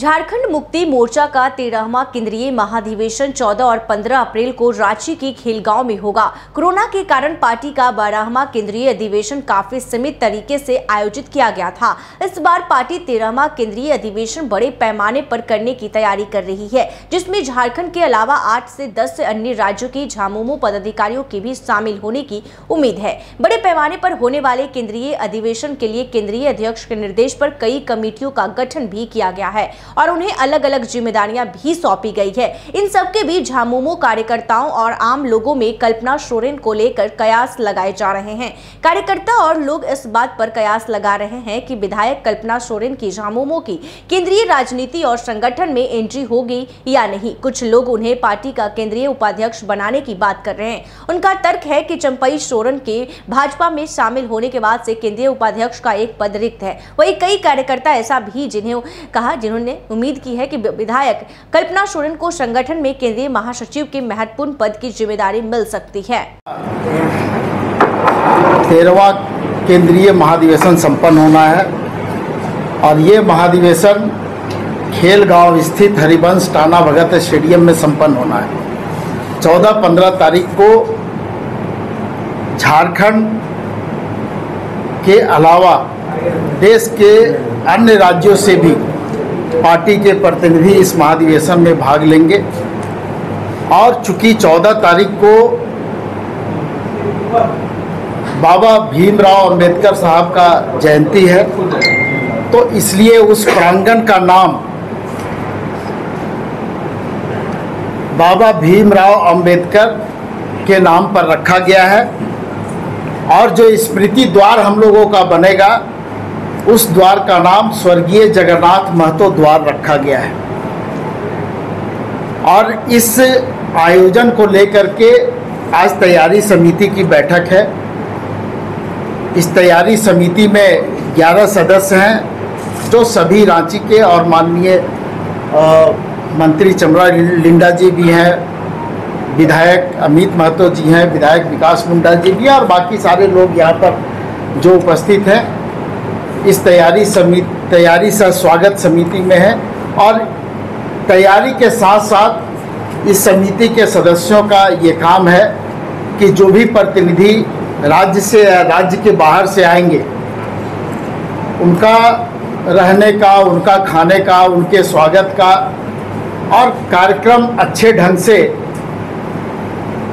झारखंड मुक्ति मोर्चा का 13वां केंद्रीय महाधिवेशन 14 और 15 अप्रैल को रांची के खेलगांव में होगा। कोरोना के कारण पार्टी का 12वां केंद्रीय अधिवेशन काफी सीमित तरीके से आयोजित किया गया था। इस बार पार्टी 13वां केंद्रीय अधिवेशन बड़े पैमाने पर करने की तैयारी कर रही है, जिसमें झारखंड के अलावा 8 से 10 अन्य राज्यों के झामुमो पदाधिकारियों के भी शामिल होने की उम्मीद है। बड़े पैमाने पर होने वाले केंद्रीय अधिवेशन के लिए केंद्रीय अध्यक्ष के निर्देश पर कई कमेटियों का गठन भी किया गया है और उन्हें अलग अलग जिम्मेदारियां भी सौंपी गई है। इन सबके बीच झामुमो कार्यकर्ताओं और आम लोगों में कल्पना सोरेन को लेकर कयास लगाए जा रहे हैं। कार्यकर्ता और लोग इस बात पर कयास लगा रहे हैं कि विधायक कल्पना सोरेन की झामुमो की केंद्रीय राजनीति और संगठन में एंट्री होगी या नहीं। कुछ लोग उन्हें पार्टी का केंद्रीय उपाध्यक्ष बनाने की बात कर रहे हैं। उनका तर्क है कि चंपई सोरेन के भाजपा में शामिल होने के बाद से केंद्रीय उपाध्यक्ष का एक पद रिक्त है। वही कई कार्यकर्ता ऐसा भी जिन्होंने उम्मीद की है कि विधायक कल्पना सोरेन को संगठन में केंद्रीय महासचिव के महत्वपूर्ण पद की जिम्मेदारी मिल सकती है। 13वां केंद्रीय महाधिवेशन संपन्न होना है और ये महाधिवेशन खेलगांव स्थित हरिवंश टाना भगत स्टेडियम में संपन्न होना है। 14-15 तारीख को झारखंड के अलावा देश के अन्य राज्यों से भी पार्टी के प्रतिनिधि इस महाधिवेशन में भाग लेंगे और चूंकि 14 तारीख को बाबा भीमराव अंबेडकर साहब का जयंती है, तो इसलिए उस प्रांगण का नाम बाबा भीमराव अंबेडकर के नाम पर रखा गया है और जो स्मृति द्वार हम लोगों का बनेगा उस द्वार का नाम स्वर्गीय जगन्नाथ महतो द्वार रखा गया है। और इस आयोजन को लेकर के आज तैयारी समिति की बैठक है। इस तैयारी समिति में 11 सदस्य हैं जो सभी रांची के और माननीय मंत्री चमरा लिंडा जी भी हैं, विधायक अमित महतो जी हैं, विधायक विकास मुंडा जी भी हैं और बाकी सारे लोग यहाँ पर जो उपस्थित हैं इस तैयारी सा स्वागत समिति में है। और तैयारी के साथ साथ इस समिति के सदस्यों का ये काम है कि जो भी प्रतिनिधि राज्य से या राज्य के बाहर से आएंगे उनका रहने का, उनका खाने का, उनके स्वागत का और कार्यक्रम अच्छे ढंग से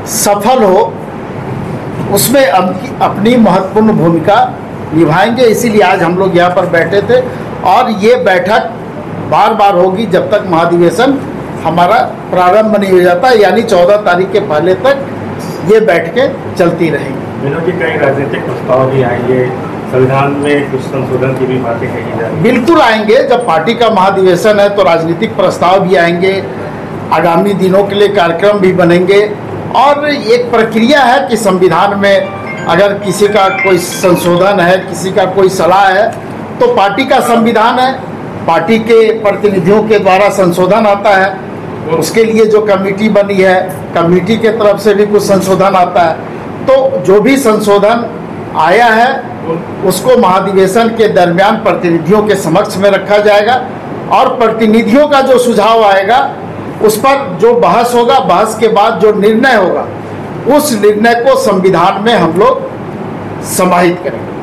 सफल हो उसमें अपनी महत्वपूर्ण भूमिका निभाएंगे। इसीलिए आज हम लोग यहाँ पर बैठे थे और ये बैठक बार बार होगी जब तक महाधिवेशन हमारा प्रारंभ नहीं हो जाता, यानी 14 तारीख के पहले तक ये बैठकें चलती रहेंगी। कई राजनीतिक प्रस्ताव भी आएंगे, संविधान में कुछ संशोधन की भी बातें कही जाएंगी। बिल्कुल आएंगे। जब पार्टी का महाधिवेशन है तो राजनीतिक प्रस्ताव भी आएंगे, आगामी दिनों के लिए कार्यक्रम भी बनेंगे और एक प्रक्रिया है कि संविधान में अगर किसी का कोई संशोधन है, किसी का कोई सलाह है तो पार्टी का संविधान है, पार्टी के प्रतिनिधियों के द्वारा संशोधन आता है। उसके लिए जो कमेटी बनी है, कमेटी के तरफ से भी कुछ संशोधन आता है। तो जो भी संशोधन आया है उसको महाधिवेशन के दरमियान प्रतिनिधियों के समक्ष में रखा जाएगा और प्रतिनिधियों का जो सुझाव आएगा उस पर जो बहस होगा, बहस के बाद जो निर्णय होगा उस निर्णय को संविधान में हम लोग समाहित करेंगे।